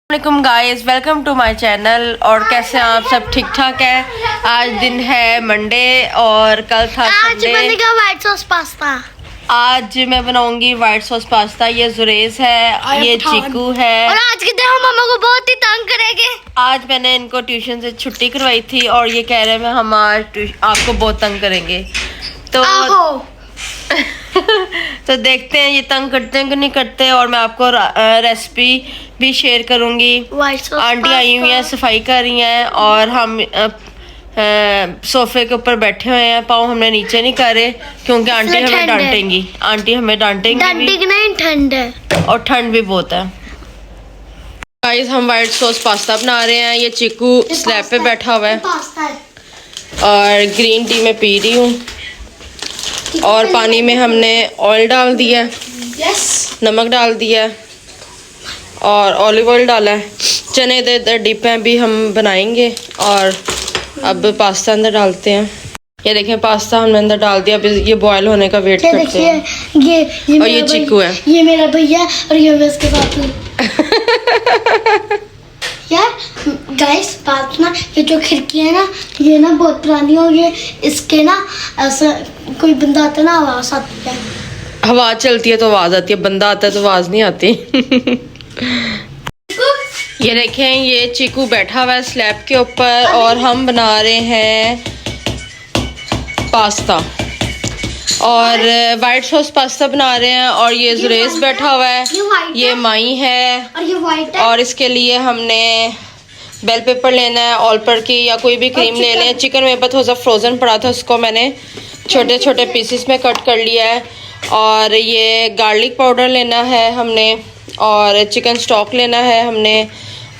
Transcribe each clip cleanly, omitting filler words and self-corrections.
वालेकुम guys, welcome to my channel. और कैसे हैं आप सब? ठीक ठाक है। आज दिन है मंडे और कल था संडे। आज बनेगा व्हाइट सॉस पास्ता। आज मैं बनाऊंगी व्हाइट सॉस पास्ता। ये जुरेज है, ये चीकू है और आज के दिन हम मम्मा को बहुत ही तंग करेंगे। आज मैंने इनको ट्यूशन से छुट्टी करवाई थी और ये कह रहे हैं हम आज आपको बहुत तंग करेंगे। तो तो देखते हैं ये तंग करते हैं कि नहीं करते। और मैं आपको रेसिपी भी शेयर करूंगी। आंटी आई हुई हैं, सफाई कर रही हैं और हम सोफे के ऊपर बैठे हुए हैं। पाँव हमने नीचे नहीं करे क्योंकि आंटी हमें डांटेंगी। आंटी हमें डांटेंगी नहीं, ठंड है और ठंड भी बहुत है। गाइस, हम व्हाइट सॉस पास्ता बना रहे हैं। ये चीकू स्लैब पे बैठा हुआ है और ग्रीन टी में पी रही हूँ। और पानी में हमने ऑयल डाल दिया, नमक डाल दिया और ऑलिव ऑयल डाला है। चने दे डिपें भी हम बनाएंगे। और अब पास्ता अंदर डालते हैं। ये देखें, पास्ता हमने अंदर डाल दिया। अब ये बॉयल होने का वेट करते हैं। ये और ये चीकू है, ये मेरा भैया और ये मैं इसके साथ हूँ। यार गाइस, बात ना, ये जो खिड़की है ना, ये ना बहुत पुरानी हो गई। इसके ना ऐसा कोई बंदा आता है ना, आवाज आती है। हवा चलती है तो आवाज आती है, बंदा आता है तो आवाज नहीं आती। ये देखें, ये चीकू बैठा हुआ है स्लैब के ऊपर और हम बना रहे हैं पास्ता और व्हाइट सॉस पास्ता बना रहे हैं। और ये जुरेज बैठा हुआ है, ये माई है और ये व्हाइट है। और इसके लिए हमने बेल पेपर लेना है, ऑलपर की या कोई भी क्रीम ले लें। चिकन मेरे पास थोड़ा सा फ्रोज़न पड़ा था, उसको मैंने छोटे छोटे पीसेस में कट कर लिया है। और ये गार्लिक पाउडर लेना है हमने और चिकन स्टॉक लेना है हमने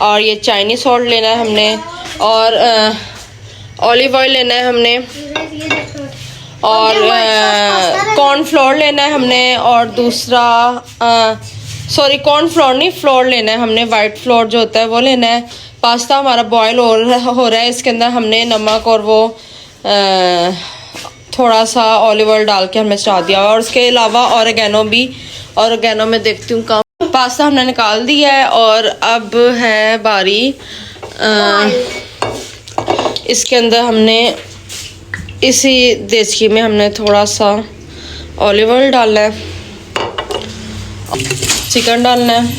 और ये चाइनीज सॉल्ट लेना है हमने और ऑलिव ऑयल लेना है हमने और कॉर्नफ्लोर लेना है हमने। और दूसरा कॉर्नफ्लोर नहीं, फ्लोर लेना है हमने। वाइट फ्लोर जो होता है वो लेना है। पास्ता हमारा बॉयल हो रहा है। इसके अंदर हमने नमक और वो थोड़ा सा ऑलिव ऑयल डाल के हमने चढ़ा दिया और उसके अलावा ऑरिगेनो भी। ऑरिगेनो में देखती हूँ कम। पास्ता हमने निकाल दिया है और अब है बारी इसके अंदर हमने इसी देचकी में हमने थोड़ा सा ऑलिव ऑयल डालना है, चिकन डालना है।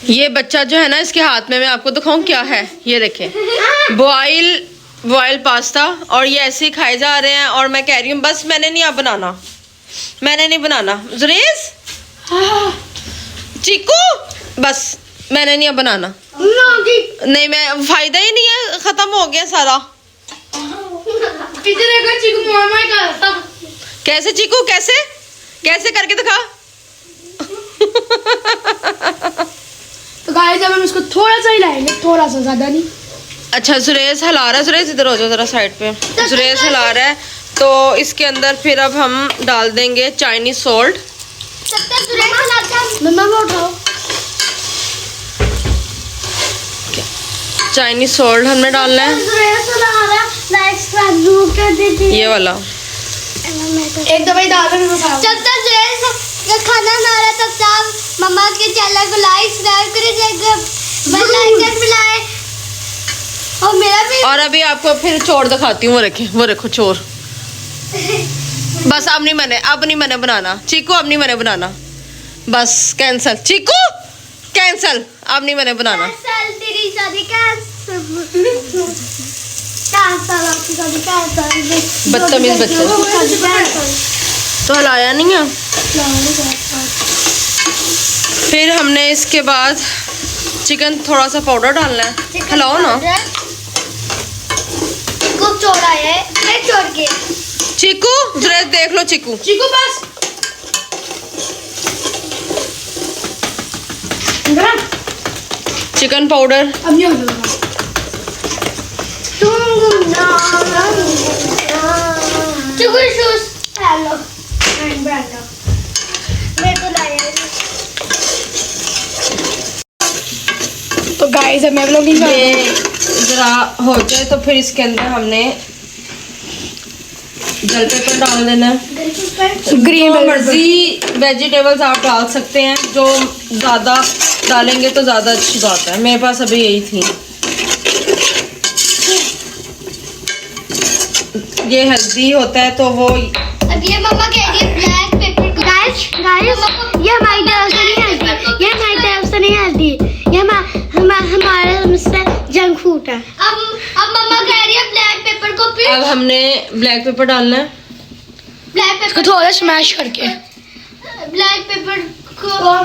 ये बच्चा जो है ना, इसके हाथ में मैं आपको दिखाऊं क्या है। ये देखें, बॉयल पास्ता और ये ऐसे ही खाए जा रहे हैं। और मैं कह रही हूँ बस मैंने नहीं अब बनाना, मैंने नहीं बनाना। जुरेज, चीकू, बस मैंने नहीं अब बनाना। नहीं, मैं फायदा ही नहीं है, खत्म हो गया सारा। कैसे चीकू, कैसे कैसे करके दिखा। तो गाइस, अब हम इसको थोड़ा सा हिलाएंगे, थोड़ा सा, ज्यादा नहीं। अच्छा, जुरेज हिला रहा है। जुरेज इधर हो जाओ जरा साइड पे। जुरेज हिला रहा है तो इसके अंदर फिर अब हम डाल देंगे चाइनीज सॉल्ट। चाइनीज सॉल्ट हमने डालना है, ये वाला। एक दवाई जब तक खाना ना रहा तब तक मम्मा के चैनल को लाइक सब्सक्राइब करें, बेल आइकन मिलाएं और मेरा भी। और अभी आपको फिर चोर दिखाती हूँ। वो रखो चोर। बस अब नहीं मैंने बनाना। चीकू, अब नहीं मैंने बनाना। बस कैंसल। चीकू कैंसल, अब नहीं मैंने बनाना। तेरी शादी बदतमीज बच्चे। तो हिलाया नहीं है। फिर हमने इसके बाद चिकन थोड़ा सा पाउडर डालना है। हिलाओ ना। खूब चोरा है, छोड़ के। चीकू, जरा देख लो। चीकू बस चिकन पाउडर। अब नहीं होगा। तो गाइस, अब मैं व्लॉगिंग ये जरा हो जाए तो फिर इसके अंदर हमने बेल पेपर डाल देना है। ग्रीन जो मर्जी वेजिटेबल्स आप डाल सकते हैं, जो ज़्यादा डालेंगे तो ज़्यादा अच्छी बात है। मेरे पास अभी यही थी। ये हेल्दी होता है तो वो अब ये मम्मा कह रही है ब्लैक पेपर को गाइस ये हमारी तरफ से नहीं आती, ये हमारी तरफ से नहीं आती, ये हमारे से जंक फूड है। अब मम्मा कह रही है ब्लैक पेपर को फिर अब हमने ब्लैक पेपर डालना है। ब्लैक पेपर को थोड़ा स्मैश करके ब्लैक पेपर को और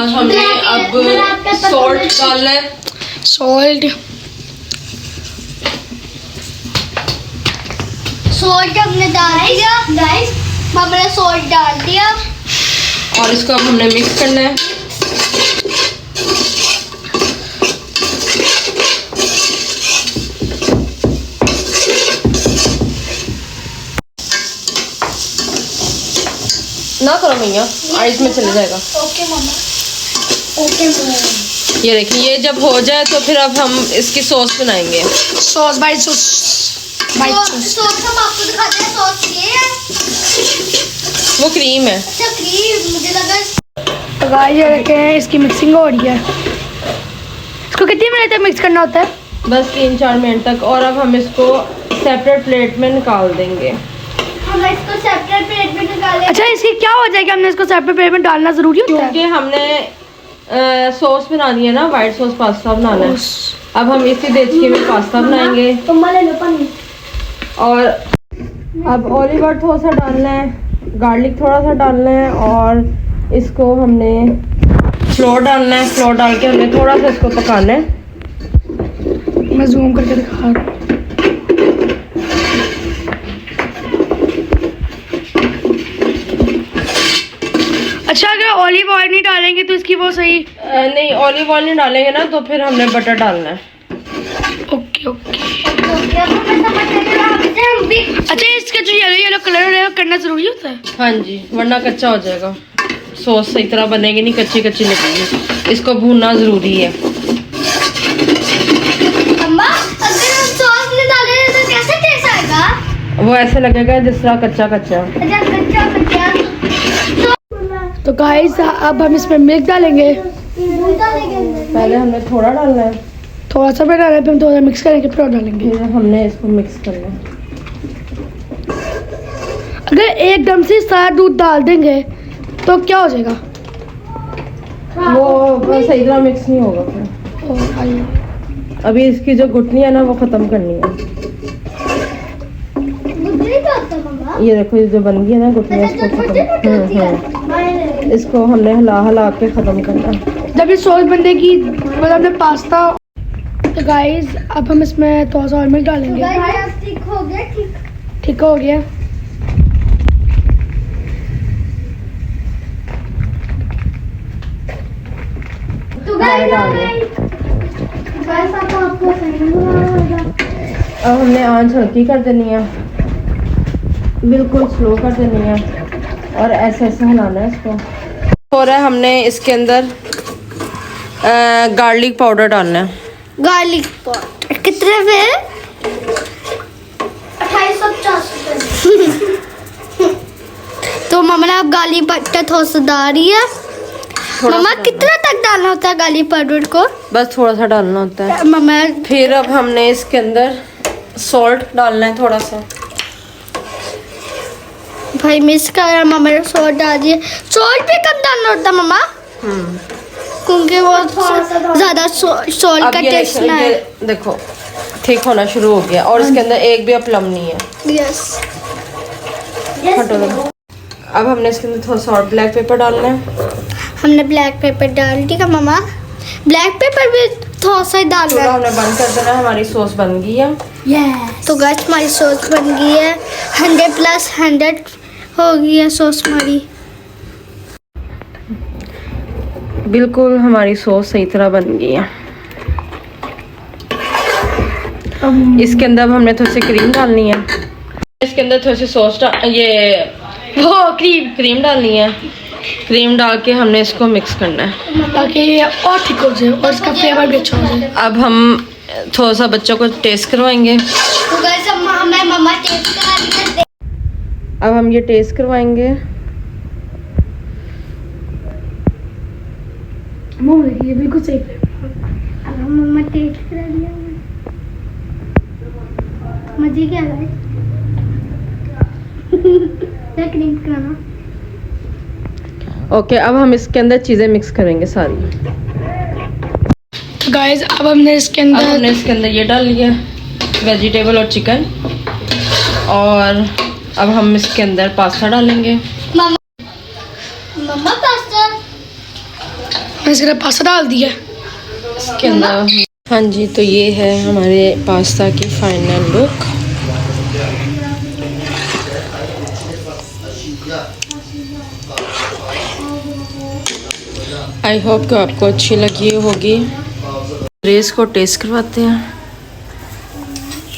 हमने अब सॉल्ट डालना है। सॉल्ट हमने डाल दिया गाइस, मम्मा ने सॉल्ट डाल दिया और इसको अब हमने मिक्स करना है। ना करो भैया, आइस में चले जाएगा। ओके मम्मा, ओके मम्मा। ये देखिए, ये जब हो जाए तो फिर अब हम इसकी सॉस बनाएंगे। सॉस हम आपको दिखाते हैं। सॉस ये है, वो क्रीम है। अच्छा क्रीम, मुझे लगा। तो गाइस ये देखें, इसकी मिक्सिंग हो रही है। इसको कितनी मिनट तक मिक्स करना होता है? बस 3-4 मिनट तक। और अब हम इसको सेपरेट प्लेट में निकाल देंगे। हम इसको सेपरेट प्लेट में निकालें। अच्छा इसकी क्या हो जाएगा, हमने इसको सेपरेट प्लेट में डालना जरूरी होता है? क्योंकि हमने सॉस बनानी है ना, वाइट सॉस पास्ता बनाना है। अब हम इसी देचकी में पास्ता बनाएंगे। और अब ऑलिव ऑयल थोड़ा सा डालना है, गार्लिक थोड़ा सा डालना है और इसको हमने फ्लोर डालना है। फ्लोर डाल के हमने थोड़ा सा इसको पकाना है। मैं जूम करके दिखा रहा हूँ। अच्छा अगर ऑलिव ऑयल नहीं डालेंगे तो इसकी वो सही नहीं, ऑलिव ऑयल नहीं डालेंगे ना तो फिर हमने बटर डालना है। Okay okay. अच्छा इसका जो येलो येलो कलर है वो करना जरूरी होता है? हाँ जी, वरना कच्चा हो जाएगा। सॉस सही तरह बनेगी नहीं, कच्ची कच्ची लगेगी। इसको भूनना जरूरी है। अम्मा अगर हम सॉस नहीं डालेंगे तो कैसे टेस्ट आएगा? वो ऐसे लगेगा जिस तरह कच्चा कच्चा। तो गाइस अब हम इसमें मिल्क डालेंगे। पहले हमने थोड़ा डालना है, थोड़ा सा डालना है, फिर हम थोड़ा मिक्स करेंगे फिर और डालेंगे। फिर हमने इसको मिक्स करना है। अगर एकदम से सारा दूध डाल देंगे तो क्या हो जाएगा? वो सही तरह मिक्स नहीं होगा फिर। अभी इसकी जो गुठली है ना वो खत्म करनी है। ये देखो, ये जो बन गई है ना गुठली, इसको खत्म। इसको हमने हिला हिला के खत्म करना है। जब ये सॉस बनेगी मतलब हमने पास्ता। तो गाइस अब हम इसमें थोड़ा सा और मिल्क डालेंगे। ठीक हो गया, ठीक हो गया। अब हमने आंच हल्की कर देनी है, बिल्कुल स्लो कर देनी है और ऐसे ऐसे हिलाना है इसको। हो रहा है, हमने इसके अंदर गार्लिक पाउडर डालना है। गार्लिक पाउडर कितने में? 2850। तो मम्मा ने अब गार्लिक पाउडर थोड़ा सा डाल रही है। मम्मा कितना तक डालना होता है गार्लिक पाउडर को? बस थोड़ा सा डालना होता है मम्मा। फिर अब हमने इसके अंदर सॉल्ट डालना है थोड़ा सा। भाई मिस कर रहा, मम्मा ने सॉल्ट डाल दिया। सॉल्ट भी कम डालना होता है मम्मा, क्योंकि वो ज्यादा सॉल्ट का टेस्ट ना है। देखो ठीक होना शुरू हो गया और इसके अंदर एक भी प्लम नहीं है। यस। अब हमने इसके अंदर थोड़ा सा और ब्लैक पेपर डालना है। हमने ब्लैक पेपर डाल दिया मम्मा। ब्लैक पेपर भी थोड़ा सा डालना है। हमने बंद कर देना है। हमारी सॉस बन गई है। यस। तो गाइस हमारी सॉस बन गई है। 100+100 हो गई है सॉस हमारी। बिल्कुल हमारी सॉस सही तरह बन गई है। इसके अंदर अब हमने थोड़ी सी क्रीम डालनी है। इसके अंदर थोड़ी सी सॉस क्रीम डालनी है। क्रीम डाल के हमने इसको मिक्स करना है ताकि ये और ठीक हो जाए और इसका फ्लेवर भी अच्छा हो जाए। अब हम थोड़ा सा बच्चों को टेस्ट करवाएंगे। तो गाइस मैं मम्मा टेस्ट करा रही है। अब हम ये टेस्ट करवाएंगे। ये बिल्कुल सही है। अब मम्मा टेस्ट करा दिया। मजे क्या है? क्रीम कराना। ओके, अब हम इसके अंदर चीज़ें मिक्स करेंगे सारी। तो गाइस अब हमने इसके अंदर ये डाल लिया वेजिटेबल और चिकन, और अब हम इसके अंदर पास्ता डालेंगे। मम्मा पास्ता, मैंने इसके अंदर पास्ता डाल दिया इसके अंदर। हाँ जी, तो ये है हमारे पास्ता की फाइनल लुक। आई होप कि आपको अच्छी लगी होगी। जुरेस को टेस्ट करवाते हैं।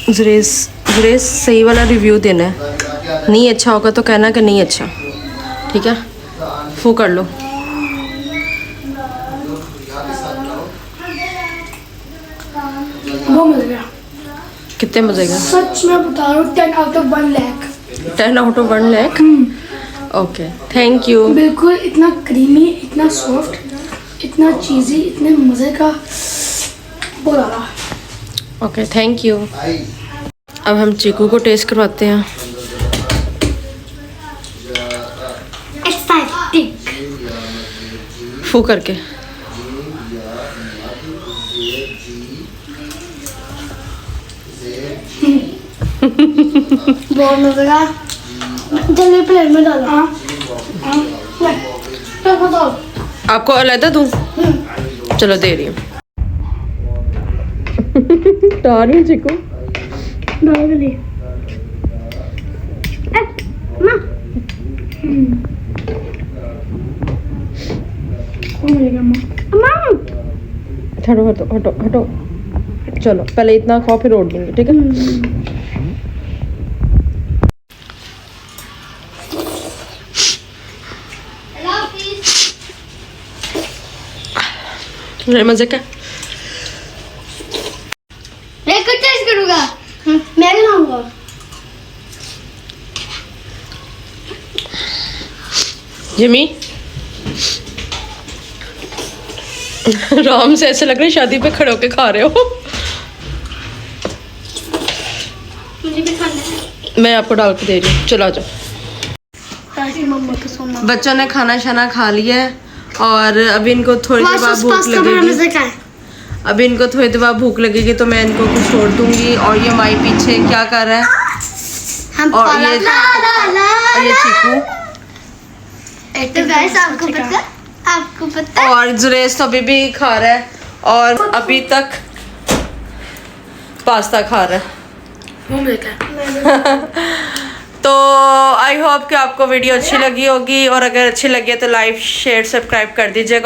जुरेस सही वाला रिव्यू देना है, नहीं अच्छा होगा तो कहना कि नहीं अच्छा, ठीक है? फू कर लो। वो मिल गया। कितने मजे का? सच में बता रहा हूँ 10 out of 1 lakh। 10 out of 1 lakh। Okay, thank you. बिल्कुल इतना क्रीमी, इतना सॉफ्ट, इतना चीज़ी, इतने मज़े का, बहुत ज़्यादा। Okay, thank you. अब हम चीकू को टेस्ट करवाते हैं। फू करके। बहुत मज़े का। जल्दी प्लेट में डालो। आपको अलग दूँ? चलो दे रही हूँ। डाल रही हूँ चीकू। डाल के लिए। हटो हटो हटो हटो। चलो पहले इतना खाओ फिर रोट दूंगी, ठीक है? मेरे मजे का। मैं कुछ टेस्ट करूँगा। मैं भी लाऊंगा। जिमी राम से ऐसे लग रहा है शादी पे खड़े होके खा रहे हो। मुझे भी खाना है। मैं आपको डाल के दे रही हूँ, चलो आ जाओ। मम्मा को सोना। बच्चों ने खाना शाना खा लिया है और अभी इनको थोड़ी देर बाद भूख लगेगी। अभी इनको थोड़ी देर बाद भूख लगेगी तो मैं इनको कुछ छोड़ दूंगी। और ये माई पीछे क्या कर रहा है? और ये चीकू। तो गाइस आपको पता और जुरेस तो अभी भी खा रहा है और अभी तक पास्ता खा रहा है। तो आई होप कि आपको वीडियो अच्छी लगी होगी, और अगर अच्छी लगी है तो लाइक शेयर सब्सक्राइब कर दीजिएगा।